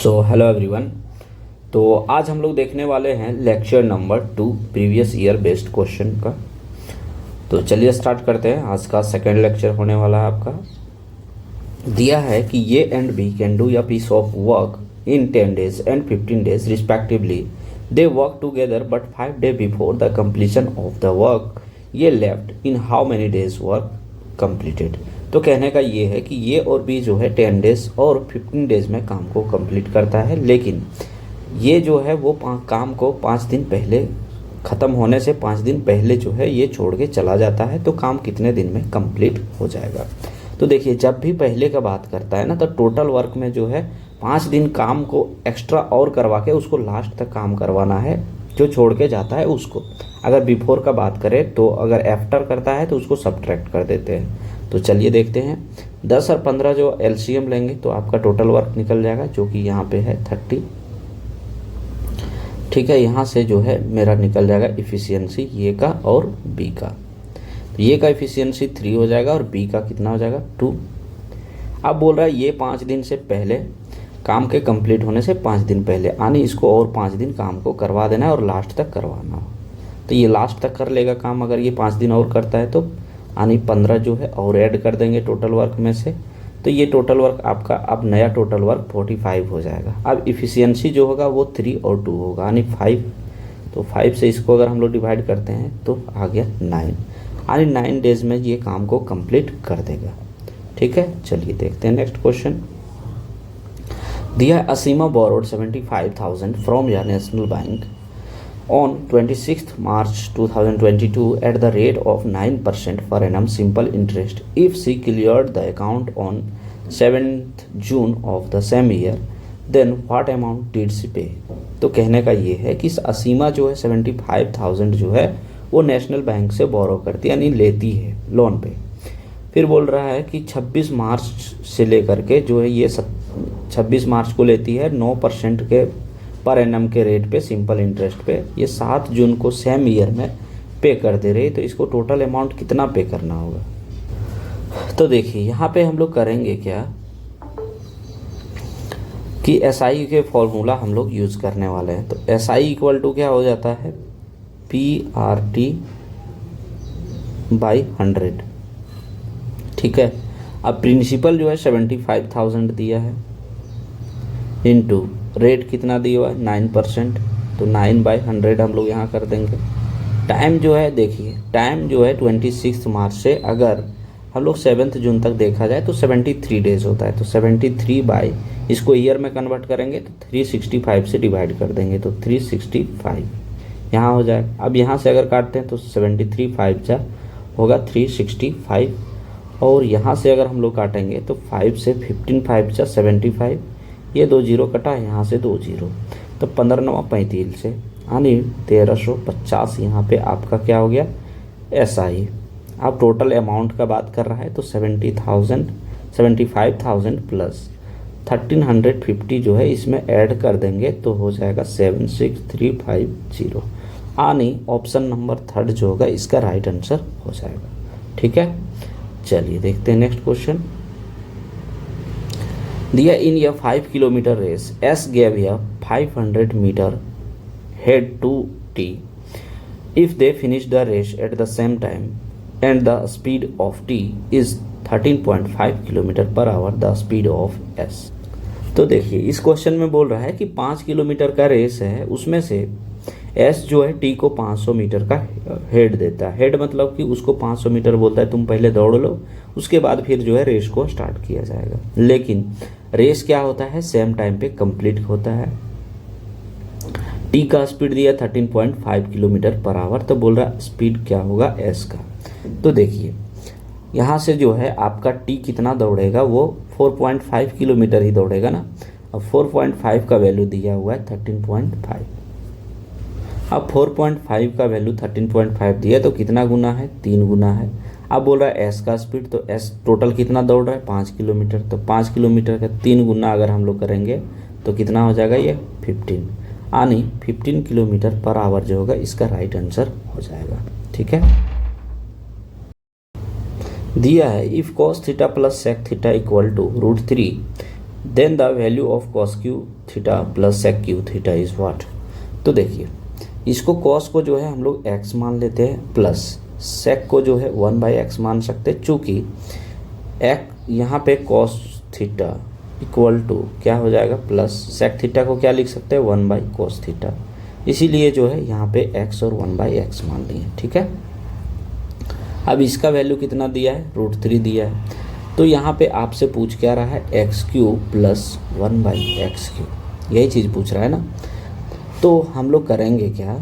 So hello everyone. तो आज हम लोग देखने वाले हैं lecture number 2 previous year based question का। तो चलिए स्टार्ट करते हैं। आज का सेकंड लेक्चर होने वाला है आपका। दिया है कि A and B can do a piece of work in 10 days and 15 days respectively. They work together but 5 days before the completion of the work ये left in how many days work completed. तो कहने का ये है कि ये और B जो है 10 days और 15 days में काम को कंप्लीट करता है, लेकिन ये जो है वो काम को 5 दिन पहले ख़त्म होने से 5 दिन पहले जो है ये छोड़ के चला जाता है। तो काम कितने दिन में कंप्लीट हो जाएगा? तो देखिए, जब भी पहले का बात करता है ना, तो टोटल वर्क में जो है 5 दिन काम को एक्स्ट्रा और करवा के उसको लास्ट तक काम करवाना है, जो छोड़ के जाता है उसको। अगर बिफोर का बात करें तो अगर आफ्टर करता है तो उसको सब्ट्रैक्ट कर देते हैं। तो चलिए देखते हैं। 10 और 15 जो एलसीएम लेंगे तो आपका टोटल वर्क निकल जाएगा, जो कि यहाँ पे है 30। ठीक है, यहाँ से जो है मेरा निकल जाएगा इफ़िशियंसी ये का और बी का। तो ये का इफ़िशियंसी 3 हो जाएगा और बी का कितना हो जाएगा 2। अब बोल रहा है ये 5 दिन से पहले काम के कंप्लीट होने से 5 दिन पहले, यानी इसको और 5 दिन काम को करवा देना है और लास्ट तक करवाना हो। तो ये लास्ट तक कर लेगा काम अगर ये 5 दिन और करता है तो, यानी 15 जो है और ऐड कर देंगे टोटल वर्क में से। तो ये टोटल वर्क आपका अब नया टोटल वर्क 45 हो जाएगा। अब इफ़िशियंसी जो होगा वो 3 और 2 होगा, यानी 5। तो 5 से इसको अगर हम लोग डिवाइड करते हैं तो आ गया 9, यानी 9 डेज में ये काम को कंप्लीट कर देगा। ठीक है, चलिए देखते हैं नेक्स्ट क्वेश्चन। दिया असीमा बोरोड 75,000 फ्रॉम या national bank on 26th March 2022 at the rate of 9% per annum simple interest. If she cleared the account on 7th June of the same year, then what amount did she pay? तो कहने का ये है कि असीमा जो है 75,000 जो है वो नेशनल बैंक से बोरो करती है, यानी लेती है लोन पे। फिर बोल रहा है कि 26 मार्च से लेकर के जो है ये 26 मार्च को लेती है 9% के पर एनम के रेट पे सिंपल इंटरेस्ट पे। ये 7 जून को सेम ईयर में पे कर दे रही है, तो इसको टोटल अमाउंट कितना पे करना होगा? तो देखिए यहाँ पे हम लोग करेंगे क्या कि एसआई के फॉर्मूला हम लोग यूज़ करने वाले हैं। तो एसआई इक्वल टू क्या हो जाता है, PRT बाई 100। ठीक है, अब प्रिंसिपल जो है 75,000 दिया है, इनटू रेट कितना दिया हुआ है 9%, तो 9/100 हम लोग यहाँ कर देंगे। टाइम जो है देखिए, टाइम जो है 26 मार्च से अगर हम लोग 7 जून तक देखा जाए तो 73 डेज होता है। तो 73 बाई इसको ईयर में कन्वर्ट करेंगे तो 365 से डिवाइड कर देंगे, तो 365 यहाँ हो जाएगा। अब यहाँ से अगर काटते हैं तो 73 5 जा होगा 365, और यहाँ से अगर हम लोग काटेंगे तो 5 से 15 5 जा 75, ये 2 जीरो कटा, यहाँ से 2 जीरो, तो 15 35 से, यानी 1350 यहाँ पे आपका क्या हो गया एसआई। आप टोटल अमाउंट का बात कर रहा है तो 75,000 प्लस 1350 जो है इसमें ऐड कर देंगे तो हो जाएगा 76350, यानी ऑप्शन नंबर 3 जो होगा इसका राइट आंसर हो जाएगा। ठीक है, चलिए देखते हैं नेक्स्ट क्वेश्चन। दिया इन a 5 kilometer race, S gave a 500 meter head to T. If they finish the race at the same time and the speed of T is 13.5 km/h, the speed of S. तो देखिए इस question में बोल रहा है कि 5 kilometre का race है, उसमें से S जो है T को 500 मीटर का हेड देता है। हेड मतलब कि उसको 500 मीटर बोलता है तुम पहले दौड़ लो, उसके बाद फिर जो है रेस को स्टार्ट किया जाएगा। लेकिन रेस क्या होता है, सेम टाइम पे कंप्लीट होता है। टी का स्पीड दिया 13.5 km/h, तो बोल रहा स्पीड क्या होगा एस का। तो देखिए यहाँ से जो है आपका टी कितना दौड़ेगा, वो 4.5 किलोमीटर ही दौड़ेगा ना। अब 4.5 का वैल्यू दिया हुआ है 13.5। अब 4.5 का वैल्यू 13.5 दिया तो कितना गुना है, 3 गुना है। अब बोल रहा है एस का स्पीड, तो एस टोटल कितना दौड़ रहा है 5 किलोमीटर, तो 5 किलोमीटर का 3 गुना अगर हम लोग करेंगे तो कितना हो जाएगा ये 15, यानी 15 km/h जो होगा इसका राइट आंसर हो जाएगा। ठीक है, दिया है if cos theta plus sec theta equal to √3 then the value of cos cube theta plus sec cube theta is what. तो देखिए इसको कॉस को जो है हम लोग x मान लेते हैं, प्लस सेक को जो है 1/x मान सकते हैं, चूँकि एक यहाँ पे कॉस थीटा इक्वल टू क्या हो जाएगा, प्लस सेक थीटा को क्या लिख सकते हैं, 1/cos थीटा, इसीलिए जो है यहाँ पे x और 1/x मान लिए। ठीक है, अब इसका वैल्यू कितना दिया है, √3 दिया है। तो यहाँ पे आपसे पूछ क्या रहा है, x³ प्लस 1/x³, यही चीज़ पूछ रहा है ना। तो हम लोग करेंगे क्या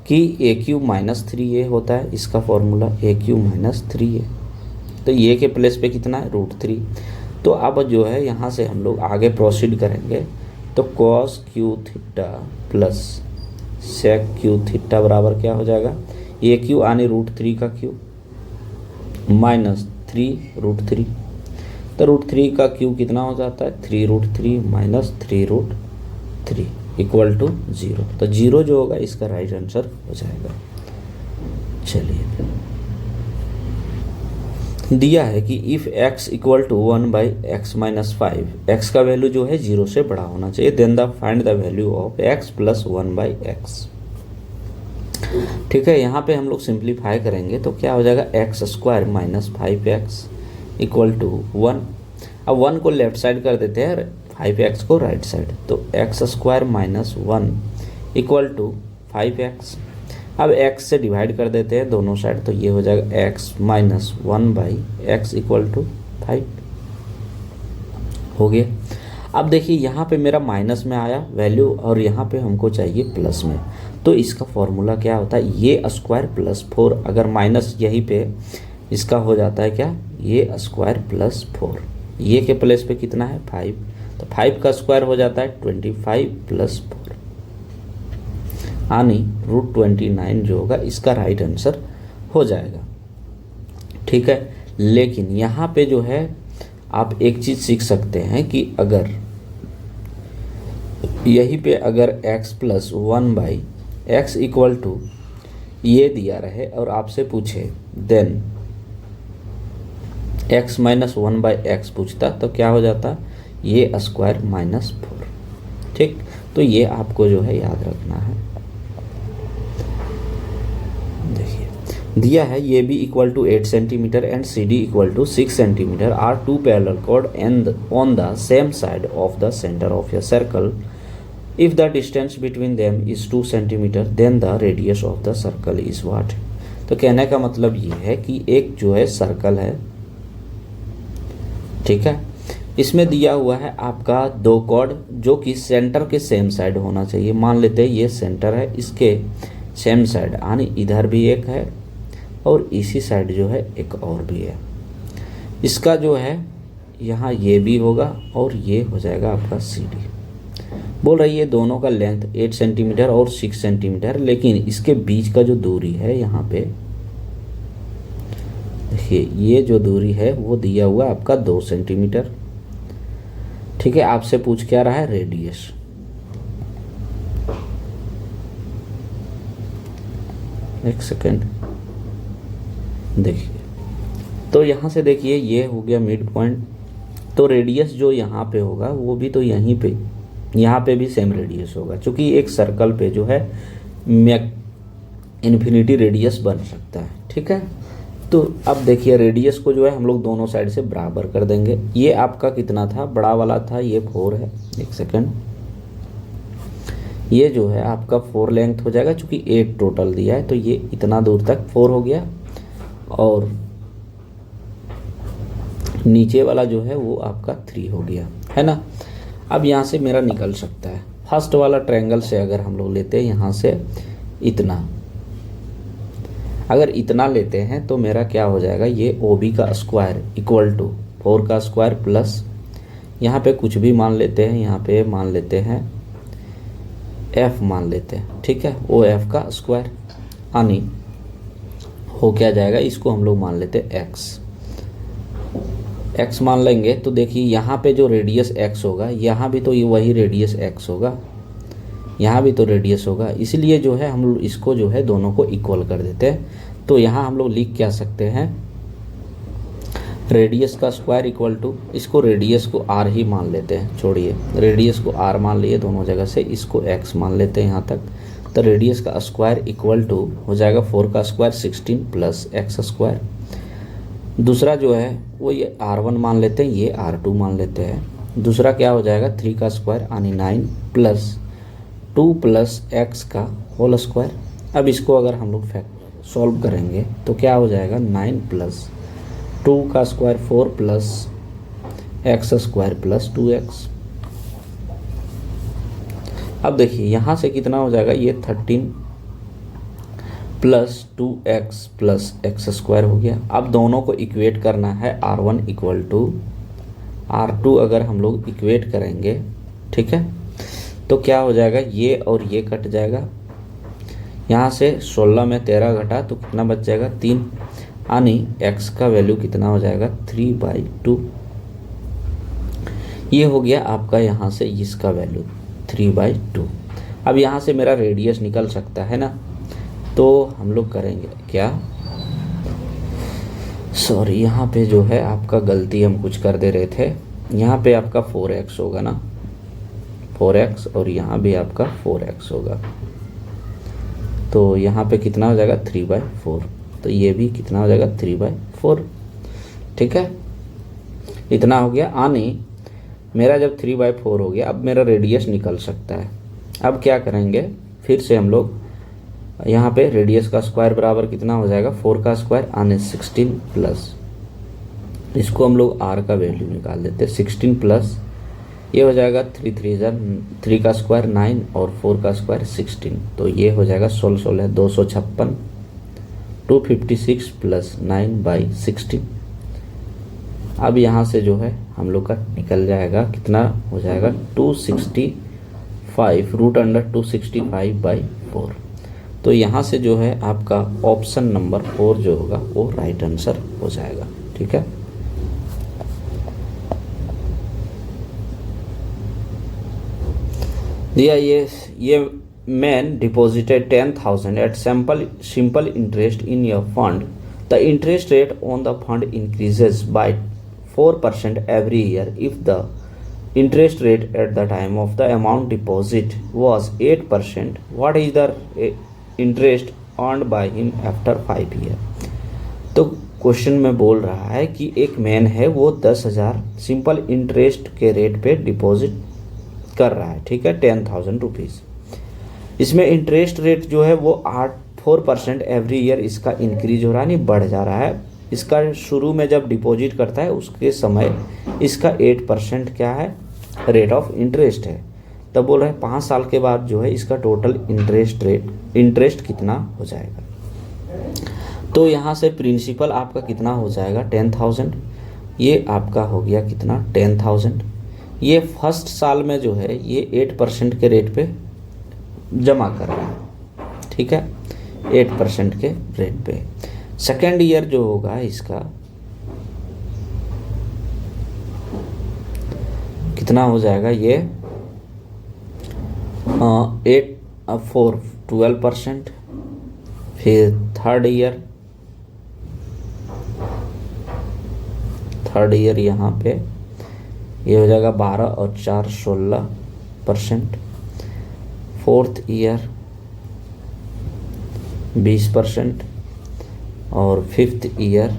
कि a³ माइनस 3a होता है इसका फॉर्मूला, a³ माइनस 3a, तो ये के प्लेस पे कितना है, √3। तो अब जो है यहाँ से हम लोग आगे प्रोसीड करेंगे, तो cos cube theta plus sec cube theta बराबर क्या हो जाएगा, a³ आने √3 का क्यू माइनस 3√3, तो √3 का क्यू कितना हो जाता है, 3√3 माइनस 3√3 इक्वल टू 0। तो 0 जो होगा इसका राइट आंसर हो जाएगा। चलिए दिया है कि if x equal to 1/x minus 5, x का वैल्यू जो है 0 से बड़ा होना चाहिए, then the find the value of x plus 1/x। ठीक है, यहाँ पे हम लोग सिंप्लीफाई करेंगे तो क्या हो जाएगा, x² minus 5x equal to 1। अब 1 को लेफ्ट साइड कर देते हैं, 5x को राइट साइड, तो x² minus 1 equal to 5x। अब x से डिवाइड कर देते हैं दोनों साइड, तो ये हो जाएगा x minus 1/x equal to 5 हो गया। अब देखिए यहाँ पे मेरा माइनस में आया वैल्यू और यहाँ पे हमको चाहिए प्लस में, तो इसका फॉर्मूला क्या होता है, ये स्क्वायर प्लस 4, अगर माइनस यहीं पे इसका हो जाता है क्या, ये स्क्वायर प्लस 4, ये के प्लेस पे कितना है 5, तो 5 का स्क्वायर हो जाता है 25 प्लस 4 यानी √29 जो होगा इसका राइट आंसर हो जाएगा। ठीक है, लेकिन यहाँ पे जो है आप एक चीज़ सीख सकते हैं कि अगर यहीं पे अगर x plus 1/x equal to ये दिया रहे और आपसे पूछे देन x माइनस 1/x पूछता, तो क्या हो जाता, ये स्क्वायर माइनस 4। ठीक, तो ये आपको जो है याद रखना है। दिया है ये भी equal to 8 centimetre and C D equal to 6 centimetre are two parallel chord and on the same side of the centre of a circle. If the distance between them is 2 centimetre then the radius of the circle is what. तो कहने का मतलब ये है कि एक जो है सर्कल है, ठीक है, इसमें दिया हुआ है आपका 2 कॉर्ड जो कि सेंटर के सेम साइड होना चाहिए। मान लेते हैं ये सेंटर है, इसके सेम साइड यानी इधर भी एक है और इसी साइड जो है एक और भी है। इसका जो है यहाँ ये भी होगा और ये हो जाएगा आपका सी डी। बोल रही है दोनों का लेंथ 8 सेंटीमीटर और 6 सेंटीमीटर, लेकिन इसके बीच का जो दूरी है यहाँ पे देखिए, ये जो दूरी है वो दिया हुआ आपका 2 सेंटीमीटर। ठीक है, आपसे पूछ क्या रहा है, रेडियस। एक सेकेंड देखिए, तो यहाँ से देखिए ये हो गया मिड पॉइंट, तो रेडियस जो यहाँ पे होगा वो भी तो यहीं पे, यहाँ पे भी सेम रेडियस होगा, क्योंकि एक सर्कल पे जो है इन्फिनिटी रेडियस बन सकता है। ठीक है, तो अब देखिए रेडियस को जो है हम लोग दोनों साइड से बराबर कर देंगे। ये आपका कितना था, बड़ा वाला था, ये 4 है। एक सेकेंड, ये जो है आपका 4 लेंथ हो जाएगा, चूँकि 8 टोटल दिया है, तो ये इतना दूर तक 4 हो गया और नीचे वाला जो है वो आपका 3 हो गया, है ना। अब यहाँ से मेरा निकल सकता है, फर्स्ट वाला ट्रायंगल से अगर हम लोग लेते हैं यहाँ से इतना, अगर इतना लेते हैं तो मेरा क्या हो जाएगा, ये OB का स्क्वायर इक्वल टू 4 का स्क्वायर प्लस यहाँ पे कुछ भी मान लेते हैं, यहाँ पे मान लेते हैं F मान लेते हैं। ठीक है, OF का स्क्वायर यानी हो क्या जाएगा, इसको हम लोग मान लेते हैं x मान लेंगे। तो देखिए यहाँ पे जो रेडियस x होगा, यहाँ भी तो ये वही रेडियस x होगा, यहाँ भी तो रेडियस होगा, इसलिए जो है हम लोग इसको जो है दोनों को इक्वल कर देते हैं। तो यहाँ हम लोग लिख क्या सकते हैं, रेडियस का स्क्वायर इक्वल टू, इसको रेडियस को आर ही मान लेते हैं, छोड़िए रेडियस को आर मान लिए दोनों जगह से, इसको एक्स मान लेते हैं यहाँ तक। तो रेडियस का स्क्वायर इक्वल टू हो जाएगा 4 का स्क्वायर 16 प्लस एक्स स्क्वायर। दूसरा जो है वो ये R1 मान लेते हैं, ये R2 मान लेते हैं। दूसरा क्या हो जाएगा 3 का स्क्वायर यानी 9 प्लस 2 प्लस एक्स का होल स्क्वायर। अब इसको अगर हम लोग सॉल्व करेंगे तो क्या हो जाएगा 9 प्लस 2 का square 4 plus x square plus 2x। अब देखिए यहाँ से कितना हो जाएगा, ये 13 plus 2x plus x square हो गया। अब दोनों को इक्वेट करना है, R1 इक्वल टू R2 अगर हम लोग इक्वेट करेंगे, ठीक है, तो क्या हो जाएगा, ये और ये कट जाएगा। यहाँ से 16 में 13 घटा तो कितना बच जाएगा 3, यानी x का वैल्यू कितना हो जाएगा 3/2। ये हो गया आपका यहाँ से इसका वैल्यू 3/2। अब यहाँ से मेरा रेडियस निकल सकता है ना, तो हम लोग करेंगे क्या, सॉरी यहाँ पे जो है आपका गलती हम कुछ कर दे रहे थे। यहाँ पे आपका 4x होगा ना, 4x, और यहाँ भी आपका 4x होगा। तो यहाँ पे कितना हो जाएगा 3/4, तो ये भी कितना हो जाएगा 3/4, ठीक है। इतना हो गया, यानी मेरा जब 3/4 हो गया, अब मेरा रेडियस निकल सकता है। अब क्या करेंगे, फिर से हम लोग यहाँ पे रेडियस का स्क्वायर बराबर कितना हो जाएगा 4 का स्क्वायर यानी 16 प्लस, इसको हम लोग r का वैल्यू निकाल देते हैं 16 प्लस, ये हो जाएगा 3 का स्क्वायर 9 और 4 का स्क्वायर 16, तो ये हो जाएगा 16 256, 256 प्लस 9/16। अब यहाँ से जो है हम लोग का निकल जाएगा, कितना हो जाएगा 265 √265/4। तो यहाँ से जो है आपका ऑप्शन नंबर 4 जो होगा वो राइट आंसर हो जाएगा, ठीक है। दिया ये man deposited 10,000 at simple interest in your fund. The interest rate on the fund increases by 4% every year. If the interest rate at the time of the amount deposit was 8%, what is the interest earned by him after 5 years? तो question में बोल रहा है कि एक man है, वो 10,000 simple interest के रेट पे डिपॉजिट कर रहा है, ठीक है, 10,000 रुपीज़। इसमें इंटरेस्ट रेट जो है वो 4% एवरी ईयर इसका इंक्रीज हो रहा है, नहीं बढ़ जा रहा है। इसका शुरू में जब डिपॉजिट करता है उसके समय इसका 8% क्या है, रेट ऑफ इंटरेस्ट है। तब बोल रहे हैं 5 साल के बाद जो है इसका टोटल इंटरेस्ट कितना हो जाएगा। तो यहाँ से प्रिंसिपल आपका कितना हो जाएगा 10,000, ये आपका हो गया कितना 10,000। ये फर्स्ट साल में जो है ये 8% के रेट पे जमा कर रहा है, ठीक है, 8% के रेट पे। सेकेंड ईयर जो होगा इसका कितना हो जाएगा, ये 12%। फिर थर्ड ईयर यहाँ पे ये हो जाएगा 12 और 4 16%। फोर्थ ईयर 20% और फिफ्थ ईयर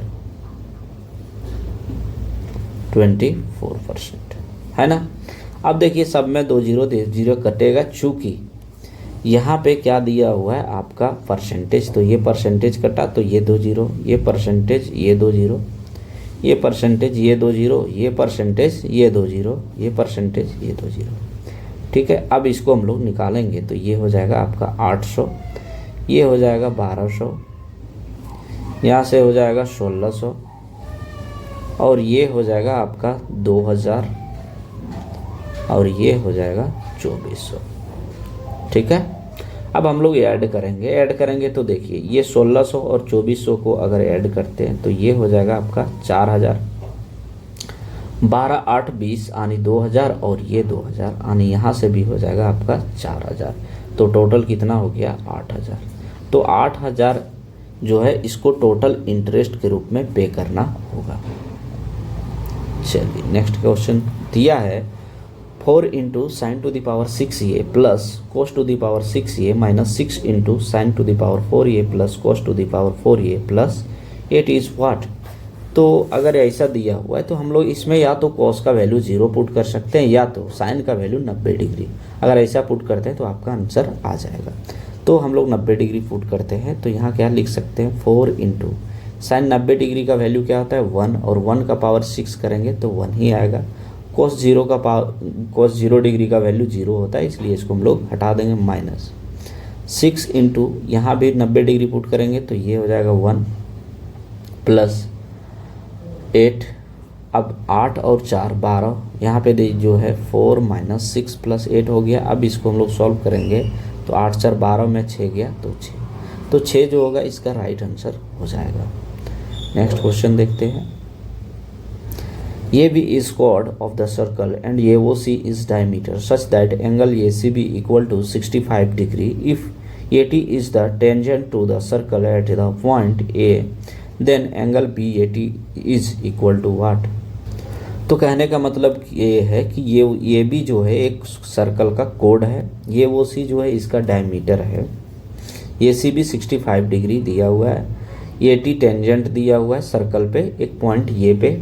24%, है ना। अब देखिए सब में 2 जीरो कटेगा, चूँकि यहाँ पे क्या दिया हुआ है आपका परसेंटेज, तो ये परसेंटेज कटा तो ये 2 जीरो, ये परसेंटेज ये 2 जीरो, ये परसेंटेज ये 2 जीरो, ये परसेंटेज ये 2 जीरो, ये परसेंटेज ये 2 जीरो, ठीक है। अब इसको हम लोग निकालेंगे तो ये हो जाएगा आपका 800, ये हो जाएगा 1200, यहाँ से हो जाएगा 1600 और ये हो जाएगा आपका 2000 और ये हो जाएगा 2400, ठीक है। अब हम लोग ऐड करेंगे तो देखिए ये 1600 और 2400 को अगर ऐड करते हैं तो ये हो जाएगा आपका 4000, 12 8 20 यानी 2000 और ये 2000 यानी यहाँ से भी हो जाएगा आपका 4000, तो टोटल कितना हो गया 8000। तो 8000 जो है इसको टोटल इंटरेस्ट के रूप में पे करना होगा। चलिए नेक्स्ट क्वेश्चन दिया है 4 into sine to the power 6a plus cos to the power 6a minus 6 into sine to the power 4a plus cos to the power 4a plus 8 is what. तो अगर ऐसा दिया हुआ है तो हम लोग इसमें या तो कॉस का वैल्यू 0 पुट कर सकते हैं या तो साइन का वैल्यू 90 डिग्री। अगर ऐसा पुट करते हैं तो आपका आंसर आ जाएगा। तो हम लोग 90 डिग्री पुट करते हैं तो यहाँ क्या लिख सकते हैं 4 इंटू साइन 90 डिग्री का वैल्यू क्या होता है 1 और 1 का पावर 6 करेंगे तो 1 ही आएगा। कोस 0 डिग्री का वैल्यू 0 होता है इसलिए इसको हम लोग हटा देंगे माइनस 6 इंटू यहाँ भी 90 डिग्री पुट करेंगे तो ये हो जाएगा 1 प्लस 8। अब 8 और 4 12 यहाँ पे जो है 4 माइनस 6 प्लस 8 हो गया। अब इसको हम लोग सॉल्व करेंगे तो 8 4 12 में 6 गया तो 6 जो होगा इसका राइट आंसर हो जाएगा। नेक्स्ट क्वेश्चन देखते हैं। A B is chord of the circle and A O C is diameter such that angle A C B equal to 65 degree if A T is the tangent to the circle at the point A then angle B A T is equal to what. तो कहने का मतलब ये है कि ये भी जो है एक सर्कल का कोड है, ये वो सी जो है इसका डायमीटर है, ए सी भी 65 डिग्री दिया हुआ है, ए टी टेंजेंट दिया हुआ है सर्कल पे एक पॉइंट ये पे,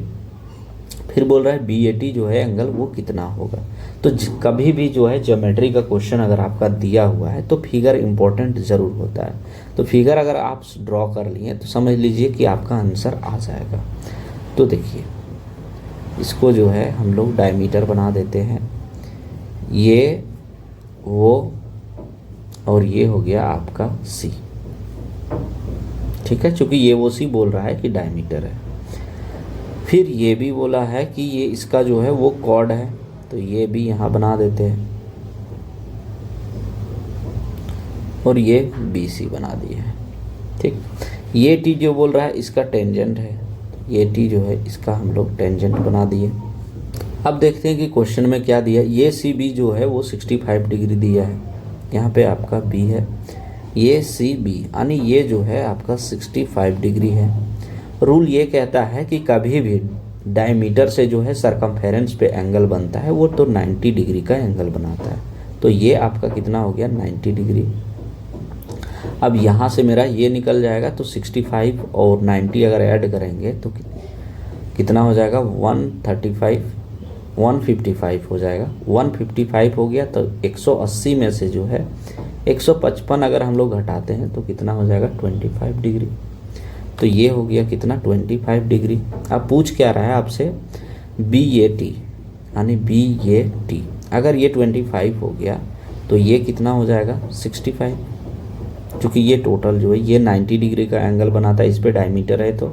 फिर बोल रहा है बी ए टी जो है एंगल वो कितना होगा। तो कभी भी जो है ज्योमेट्री का क्वेश्चन अगर आपका दिया हुआ है तो फिगर इंपॉर्टेंट ज़रूर होता है। तो फिगर अगर आप ड्रॉ कर लिए तो समझ लीजिए कि आपका आंसर आ जाएगा। तो देखिए इसको जो है हम लोग डायमीटर बना देते हैं, ये वो और ये हो गया आपका सी, ठीक है, क्योंकि ये वो सी बोल रहा है कि डायमीटर है। फिर ये भी बोला है कि ये इसका जो है वो कॉर्ड है तो ये भी यहाँ बना देते हैं और ये बी सी बना दिए हैं, ठीक। ये टी जो बोल रहा है इसका टेंजेंट है, ये टी जो है इसका हम लोग टेंजेंट बना दिए। अब देखते हैं कि क्वेश्चन में क्या दिया। ये सी बी जो है वो 65 डिग्री दिया है, यहाँ पे आपका बी है, ये सी बी यानी ये जो है आपका 65 डिग्री है। रूल ये कहता है कि कभी भी डायमीटर से जो है सरकमफेरेंस पे एंगल बनता है वो तो 90 डिग्री का एंगल बनाता है। तो ये आपका कितना हो गया 90 डिग्री। अब यहाँ से मेरा ये निकल जाएगा तो 65 और 90 अगर ऐड करेंगे तो कितना हो जाएगा 155 हो जाएगा। 155 हो गया तो 180 में से जो है 155 अगर हम लोग घटाते हैं तो कितना हो जाएगा 25 डिग्री। तो ये हो गया कितना 25 डिग्री। अब पूछ क्या रहा है आपसे बी ए टी यानी बी ए टी, अगर ये 25 हो गया तो ये कितना हो जाएगा 65, क्योंकि ये टोटल जो है ये 90 डिग्री का एंगल बनाता है, इस पे डायमीटर है तो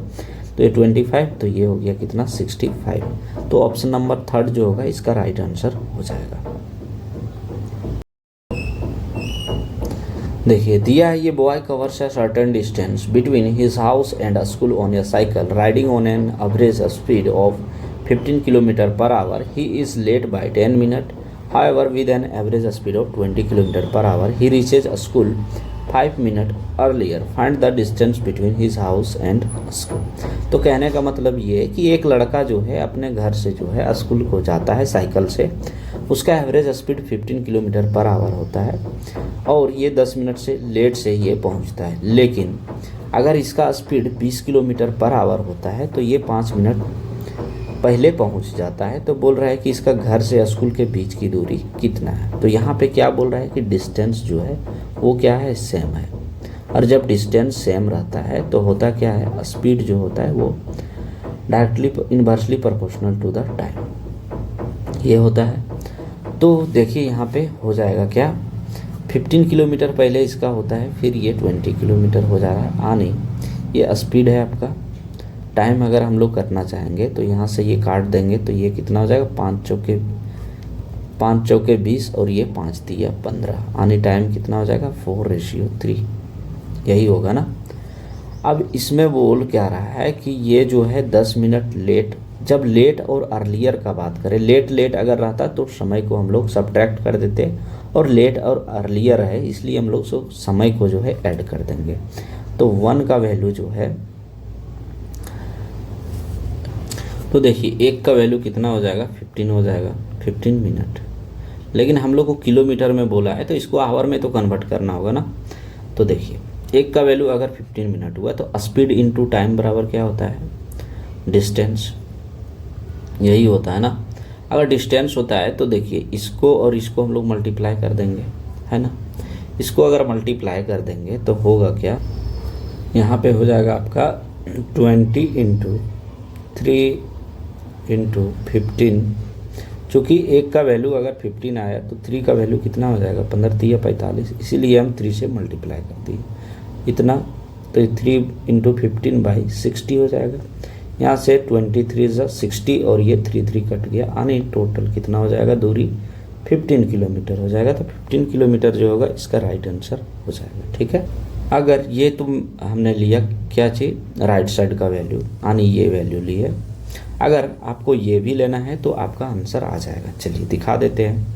ये 25 तो ये हो गया कितना 65। तो ऑप्शन नंबर 3 जो होगा इसका राइट आंसर हो जाएगा। देखिए दिया है ये boy covers a certain distance between his house and a school on a cycle riding on an average speed of 15 kilometre per hour. He is late by 10 minute, however with an average speed of 20 kilometre per hour he reaches school 5 minute earlier, find the distance between his house and school. तो कहने का मतलब ये है कि एक लड़का जो है अपने घर से जो है स्कूल को जाता है साइकिल से, उसका average speed 15 kilometre per our होता है और ये 10 मिनट से लेट से ये पहुंचता है। लेकिन अगर इसका स्पीड 20 किलोमीटर पर आवर होता है तो ये 5 मिनट पहले पहुंच जाता है। तो बोल रहा है कि इसका घर से स्कूल के बीच की दूरी कितना है। तो यहाँ पे क्या बोल रहा है कि डिस्टेंस जो है वो क्या है सेम है, और जब डिस्टेंस सेम रहता है तो होता क्या है स्पीड जो होता है वो directly inversely proportional to the time ये होता है। तो देखिए यहाँ पे हो जाएगा क्या 15 किलोमीटर पहले इसका होता है, फिर ये 20 किलोमीटर हो जा रहा है। नहीं, ये स्पीड है आपका। टाइम अगर हम लोग करना चाहेंगे तो यहाँ से ये काट देंगे तो ये कितना हो जाएगा 5 चौके 20 और ये 5 दिया 15, यानी टाइम कितना हो जाएगा 4:3, यही होगा ना। अब इसमें बोल क्या रहा है कि ये जो है 10 मिनट लेट। जब लेट और अर्लियर का बात करें, लेट अगर रहता तो समय को हम लोग सब्ट्रैक्ट कर देते और लेट और अर्लियर है इसलिए हम लोग समय को जो है ऐड कर देंगे। तो 1 का वैल्यू जो है तो देखिए एक का वैल्यू कितना हो जाएगा, 15 हो जाएगा, 15 मिनट। लेकिन हम लोग को किलोमीटर में बोला है तो इसको आवर में तो कन्वर्ट करना होगा ना। तो देखिए एक का वैल्यू अगर 15 मिनट हुआ तो स्पीड इनटू टाइम बराबर क्या होता है, डिस्टेंस, यही होता है ना। अगर डिस्टेंस होता है तो देखिए इसको और इसको हम लोग मल्टीप्लाई कर देंगे, है ना। इसको अगर मल्टीप्लाई कर देंगे तो होगा क्या, यहाँ पे हो जाएगा आपका 20 इंटू 3 इंटू 15। चूँकि एक का वैल्यू अगर 15 आया तो 3 का वैल्यू कितना हो जाएगा, 15 या 45, इसीलिए हम 3 से मल्टीप्लाई कर दिए इतना। तो 3 इंटू 15 बाई 60 हो जाएगा। यहाँ से 23 60 और ये 3 कट गया, यानी टोटल कितना हो जाएगा, दूरी 15 किलोमीटर हो जाएगा। तो 15 किलोमीटर जो होगा इसका राइट आंसर हो जाएगा। ठीक है, अगर ये तुम हमने लिया क्या चीज़, राइट साइड का वैल्यू, यानी ये वैल्यू ली है। अगर आपको ये भी लेना है तो आपका आंसर आ जाएगा। चलिए दिखा देते हैं।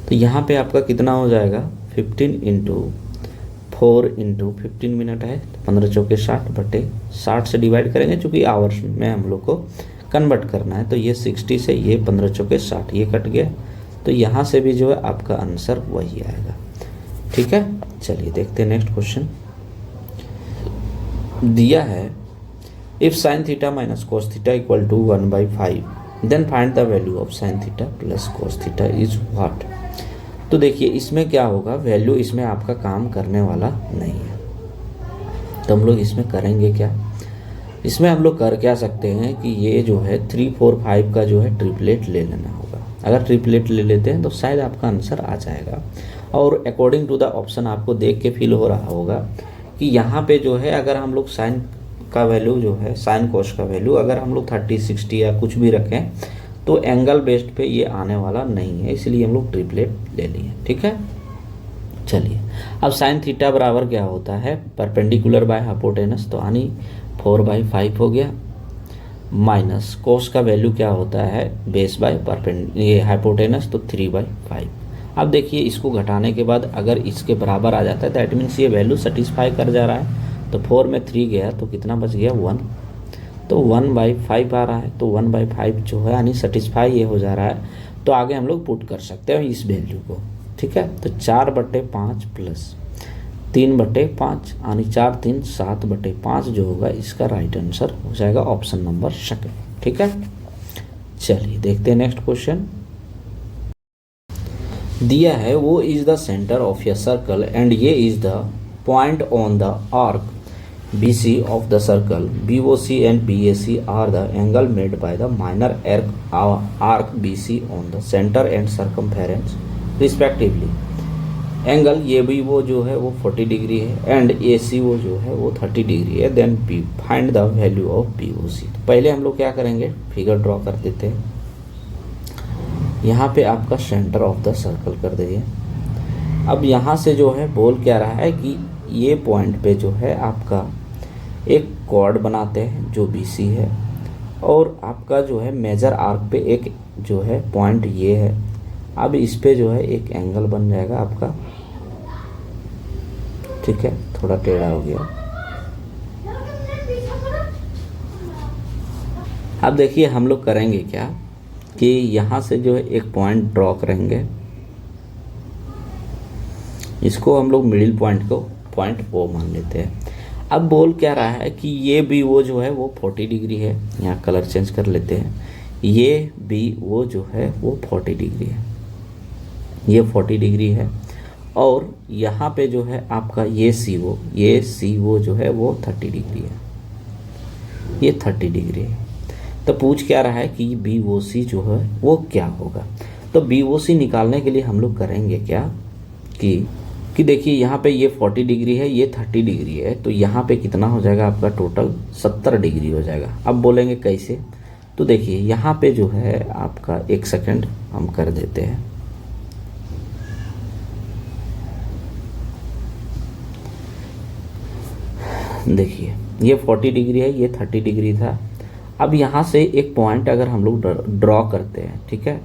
तो यहाँ पे आपका कितना हो जाएगा, 15 इंटू 4 इंटू 15 मिनट है, तो 15 चौके 60 बटे 60 से डिवाइड करेंगे, चूँकि आवर्स में हम लोग को कन्वर्ट करना है। तो ये 60 से ये 15 चौके 60 ये कट गया, तो यहाँ से भी जो है आपका आंसर वही आएगा। ठीक है, चलिए देखते हैं नेक्स्ट क्वेश्चन। दिया है if sine theta minus cos theta equal to 1/5 then find the value of sine theta plus cos theta is what. तो देखिए इसमें क्या होगा, वैल्यू इसमें आपका काम करने वाला नहीं है। तो हम लोग इसमें करेंगे क्या, इसमें हम लोग कर क्या सकते हैं कि ये जो है 3 4 5 का जो है ट्रिपलेट ले लेना होगा। अगर ट्रिपलेट ले लेते हैं तो शायद आपका आंसर आ जाएगा। और अकॉर्डिंग टू द ऑप्शन आपको देख के फील हो रहा होगा कि यहाँ पे जो है अगर हम लोग साइन का वैल्यू जो है, साइन कोस का वैल्यू अगर हम लोग 30 60 या कुछ भी रखें तो एंगल बेस्ड पे ये आने वाला नहीं है, इसलिए हम लोग ट्रिपलेट ले लिए। ठीक है, चलिए अब साइन थीटा बराबर क्या होता है, परपेंडिकुलर बाय हाइपोटेनस, तो यानी 4/5 हो गया, माइनस कोस का वैल्यू क्या होता है, बेस बाय ये हाइपोटेनस, तो 3/5। अब देखिए इसको घटाने के बाद अगर इसके बराबर आ जाता है दैट मीन्स ये वैल्यू सेटिस्फाई कर जा रहा है। तो 4 में 3 गया तो कितना बच गया, 1। तो 1/5 आ रहा है, तो 1/5 जो है यानी सेटिस्फाई ये हो जा रहा है। तो आगे हम लोग पुट कर सकते हैं इस वैल्यू को। ठीक है, तो 4/5 प्लस 3/5 यानी 4 3 7/5 जो होगा इसका राइट आंसर हो जाएगा ऑप्शन नंबर सेकंड। ठीक है, चलिए देखते हैं नेक्स्ट क्वेश्चन। दिया है O is the centre of a circle and A is the point on the arc BC of the circle. BOC and BAC are the angle made by the minor arc BC on the center and circumference respectively. Angle ये भी वो जो है वो 40 degree है and AC वो जो है वो 30 डिग्री है। Then find the value of BOC। तो पहले हम लोग क्या करेंगे, फिगर ड्रॉ कर देते हैं। यहाँ पे आपका सेंटर ऑफ द सर्कल कर दीजिए। अब यहाँ से जो है बोल क्या रहा है कि ये पॉइंट पे जो है आपका एक कॉर्ड बनाते हैं जो BC है, और आपका जो है मेजर आर्क पे एक जो है पॉइंट ये है। अब इस पे जो है एक एंगल बन जाएगा आपका। ठीक है, थोड़ा टेढ़ा हो गया। अब देखिए हम लोग करेंगे क्या कि यहाँ से जो है एक पॉइंट ड्रॉ करेंगे, इसको हम लोग मिडिल पॉइंट को पॉइंट O मान लेते हैं। अब बोल क्या रहा है कि ये भी वो जो है वो 40 डिग्री है, यहाँ कलर चेंज कर लेते हैं। ये भी वो जो है वो 40 डिग्री है, ये 40 डिग्री है। और यहाँ पे जो है आपका ये CO जो है वो 30 डिग्री है, ये 30 डिग्री है। तो पूछ क्या रहा है कि BOC जो है वो क्या होगा। तो BOC निकालने के लिए हम लोग करेंगे क्या कि देखिए यहाँ पे ये 40 डिग्री है, ये 30 डिग्री है, तो यहाँ पे कितना हो जाएगा आपका टोटल 70 डिग्री हो जाएगा। अब बोलेंगे कैसे, तो देखिए यहाँ पे जो है आपका एक सेकंड हम कर देते हैं। देखिए ये 40 डिग्री है, ये 30 डिग्री था। अब यहाँ से एक पॉइंट अगर हम लोग ड्रॉ करते हैं, ठीक है,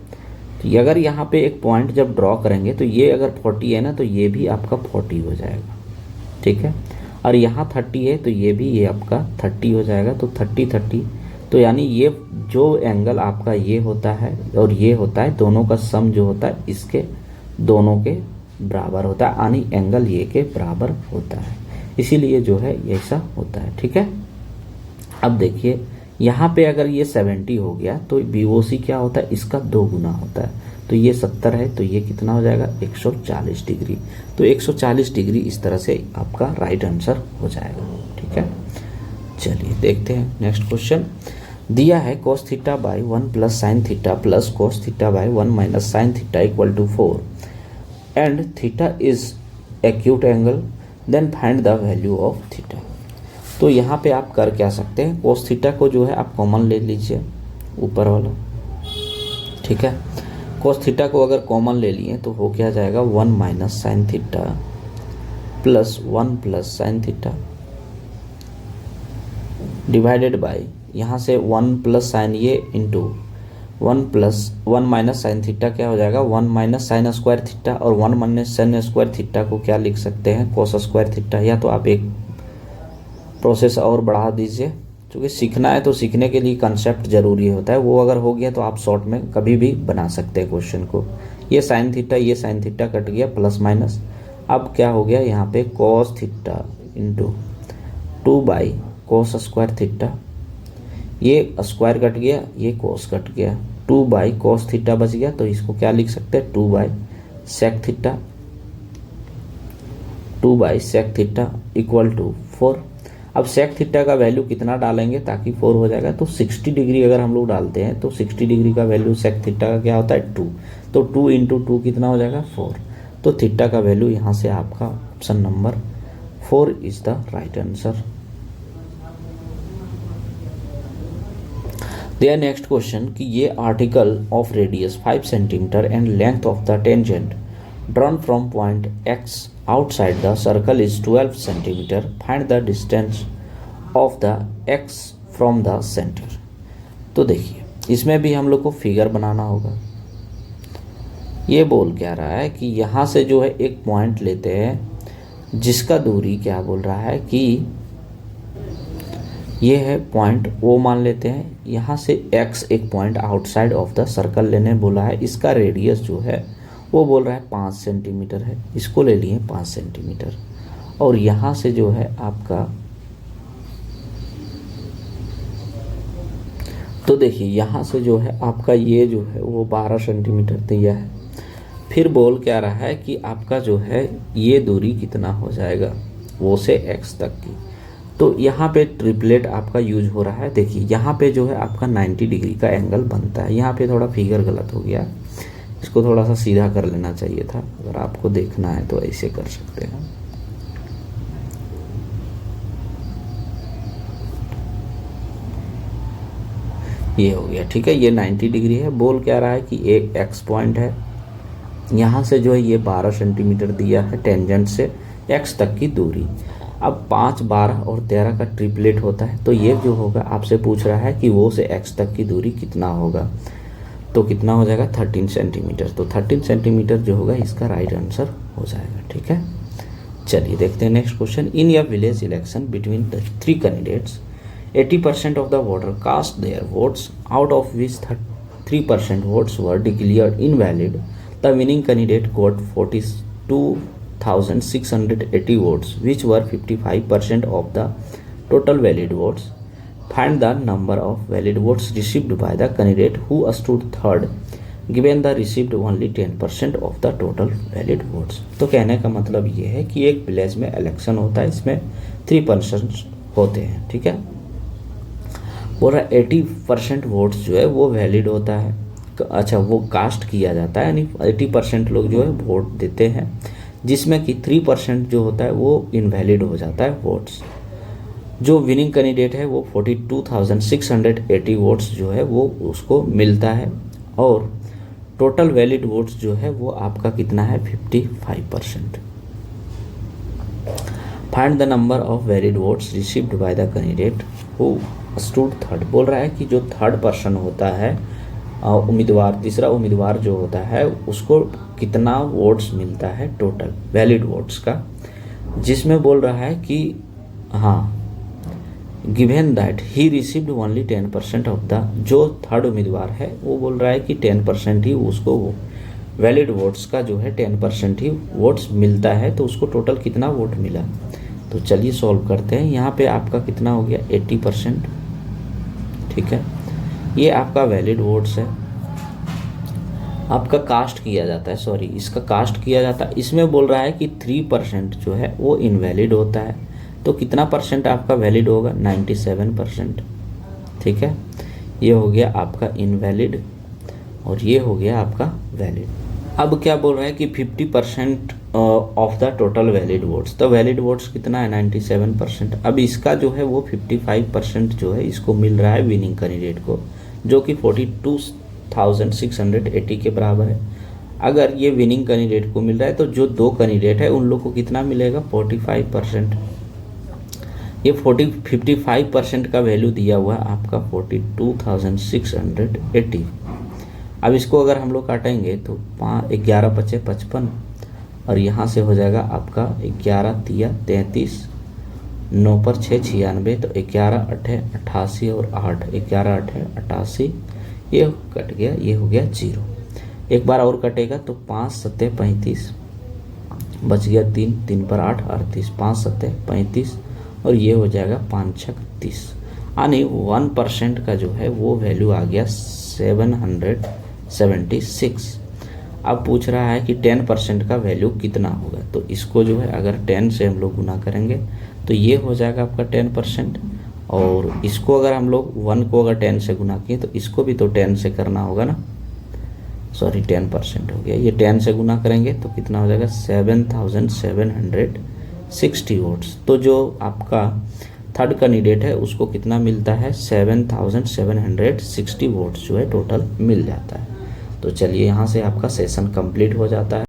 तो अगर यहाँ पे एक पॉइंट जब ड्रॉ करेंगे तो ये अगर 40 है ना तो ये भी आपका 40 हो जाएगा। ठीक है, और यहाँ 30 है तो ये भी ये आपका 30 हो जाएगा। तो 30 30 तो यानी ये जो एंगल आपका ये होता है और ये होता है, दोनों का सम जो होता है इसके दोनों के बराबर होता है, यानी एंगल ये के बराबर होता है, इसीलिए जो है ऐसा होता है। ठीक है, अब देखिए यहाँ पे अगर ये 70 हो गया तो BOC क्या होता है, इसका 2 गुना होता है। तो ये 70 है तो ये कितना हो जाएगा, 140 डिग्री। तो 140 डिग्री इस तरह से आपका राइट आंसर हो जाएगा। ठीक है, चलिए देखते हैं नेक्स्ट क्वेश्चन। दिया है cos theta by 1 plus sine theta plus cos theta by 1 minus sine theta equal to 4 and theta is acute angle, then find the value of theta. तो यहाँ पे आप कर क्या सकते हैं, cos थीटा को जो है आप कॉमन ले लीजिए ऊपर वाला। ठीक है, cos थीटा को अगर कॉमन ले लिए तो हो क्या जाएगा, 1 minus sine theta plus 1 plus sine theta divided by, यहाँ से 1 प्लस साइन ये into 1 plus 1 minus sine theta क्या हो जाएगा, 1 माइनस साइन स्क्वायर थीटा, और 1 माइनस साइन स्क्वायर थीटा को क्या लिख सकते हैं, cos स्क्वायर थीटा। या तो आप एक प्रोसेस और बढ़ा दीजिए, क्योंकि सीखना है तो सीखने के लिए कंसेप्ट जरूरी होता है, वो अगर हो गया तो आप शॉर्ट में कभी भी बना सकते हैं क्वेश्चन को। ये साइन थीटा ये साइन थीटा कट गया प्लस माइनस, अब क्या हो गया यहाँ पे cos theta into 2 by cos square theta, ये स्क्वायर कट गया ये cos कट गया, 2 बाई cos थीटा बच गया, तो इसको क्या लिख सकते हैं, 2 by sec theta, 2 by sec theta equal to 4। अब सेक थीटा का वैल्यू कितना डालेंगे ताकि 4 हो जाएगा, तो 60 डिग्री अगर हम लोग डालते हैं तो 60 डिग्री का वैल्यू सेक थीटा का क्या होता है, 2। तो 2 इंटू 2 कितना हो जाएगा, 4। तो थीटा का वैल्यू यहाँ से आपका option number 4 is the right answer. There next question कि ये article of radius 5 centimetre and length of the tangent drawn from point x outside the circle is 12 centimeter. Find the distance of the x from the center. तो देखिए इसमें भी हम लोग को figure बनाना होगा। ये बोल क्या रहा है कि यहाँ से जो है एक पॉइंट लेते हैं जिसका दूरी क्या बोल रहा है कि ये है पॉइंट O मान लेते हैं, यहाँ से x एक point outside of the circle लेने बोला है, इसका रेडियस जो है वो बोल रहा है 5 सेंटीमीटर है, इसको ले लिए 5 सेंटीमीटर, और यहाँ से जो है आपका, तो देखिए यहाँ से जो है आपका ये जो है वो 12 सेंटीमीटर दिया है। फिर बोल क्या रहा है कि आपका जो है ये दूरी कितना हो जाएगा, वो से x तक की। तो यहाँ पे ट्रिपलेट आपका यूज हो रहा है। देखिए यहाँ पे जो है आपका 90 डिग्री का एंगल बनता है, यहाँ पे थोड़ा फिगर गलत हो गया, इसको थोड़ा सा सीधा कर लेना चाहिए था। अगर आपको देखना है तो ऐसे कर सकते हैं। ये हो गया, ठीक है, ये 90 डिग्री है। बोल क्या रहा है कि एक एक्स पॉइंट है, यहाँ से जो है ये 12 सेंटीमीटर दिया है टेंजेंट से एक्स तक की दूरी। अब 5, 12 और 13 का ट्रिपलेट होता है, तो ये जो होगा आपसे पूछ रहा है कि वो से एक्स तक की दूरी कितना होगा, तो कितना हो जाएगा 13 सेंटीमीटर। तो 13 सेंटीमीटर जो होगा इसका राइट आंसर हो जाएगा। ठीक है, चलिए देखते हैं next question. In a village election between the 3 candidates 80% of the voter cast their votes, out of which 3% votes were declared invalid. The winning candidate got 42,680 votes which were 55% of the total valid votes. Find the number of valid votes received by the candidate who stood third, given the received only 10% of the total valid votes। तो कहने का मतलब ये है कि एक village में election होता है, इसमें 3% होते हैं। ठीक है, बोल रहा 80% वोट्स जो है वो वैलिड होता है, अच्छा वो कास्ट किया जाता है, यानी 80% लोग जो है वोट देते हैं, जिसमें कि 3% जो होता है वो इनवैलिड हो जाता है वोट्स। जो विनिंग कैंडिडेट है वो 42,680 वोट्स जो है वो उसको मिलता है, और टोटल वैलिड वोट्स जो है वो आपका कितना है 55%। Find the number of valid votes received by the candidate who stood third. बोल रहा है कि जो थर्ड पर्सन होता है उम्मीदवार, तीसरा उम्मीदवार जो होता है उसको कितना वोट्स मिलता है टोटल वैलिड वोट्स का, जिसमें बोल रहा है कि हाँ given that he received only 10% of the, जो थर्ड उम्मीदवार है वो बोल रहा है कि 10% ही उसको वैलिड वोट्स का जो है 10% ही वोट्स मिलता है, तो उसको टोटल कितना वोट मिला। तो चलिए सॉल्व करते हैं। यहाँ पे आपका कितना हो गया 80%, ठीक है, ये आपका वैलिड वोट्स है। आपका कास्ट किया जाता है, सॉरी इसका कास्ट किया जाता है। इसमें बोल रहा है कि 3% जो है वो इनवैलिड होता है, तो कितना परसेंट आपका वैलिड होगा 97%, ठीक है। ये हो गया आपका इनवैलिड और ये हो गया आपका वैलिड। अब क्या बोल रहा है कि 50% of the total valid votes, तो वैलिड वोट्स कितना है 97%। अब इसका जो है वो 55% जो है इसको मिल रहा है विनिंग कैंडिडेट को, जो कि 42,680 के बराबर है। अगर ये विनिंग कैंडिडेट को मिल रहा है तो जो दो कैंडिडेट है उन लोग को कितना मिलेगा 45%। ये 55% का वैल्यू दिया हुआ है आपका 42,680। अब इसको अगर हम लोग काटेंगे तो 11 पचे 55 और यहाँ से हो जाएगा आपका 11 तिया 33, 9 पर 6 96, तो 11 8 88 और 8 11 8 88, ये कट गया, ये हो गया 0। एक बार और कटेगा तो 5 7 35, बच गया 3 3 पर 8 38, 5 7 35 और ये हो जाएगा 5 6 30, यानी 1% का जो है वो वैल्यू आ गया 776। अब पूछ रहा है कि 10% का वैल्यू कितना होगा, तो इसको जो है अगर 10 से हम लोग गुना करेंगे तो ये हो जाएगा आपका 10%, और इसको अगर हम लोग 1 को अगर 10 से गुना किए तो इसको भी तो 10 से करना होगा ना, सॉरी 10% हो गया, ये 10 से गुना करेंगे तो कितना हो जाएगा 7,760 वोट्स। तो जो आपका थर्ड कैंडिडेट है उसको कितना मिलता है 7,760 वोट्स जो है टोटल मिल जाता है। तो चलिए यहाँ से आपका सेशन कंप्लीट हो जाता है।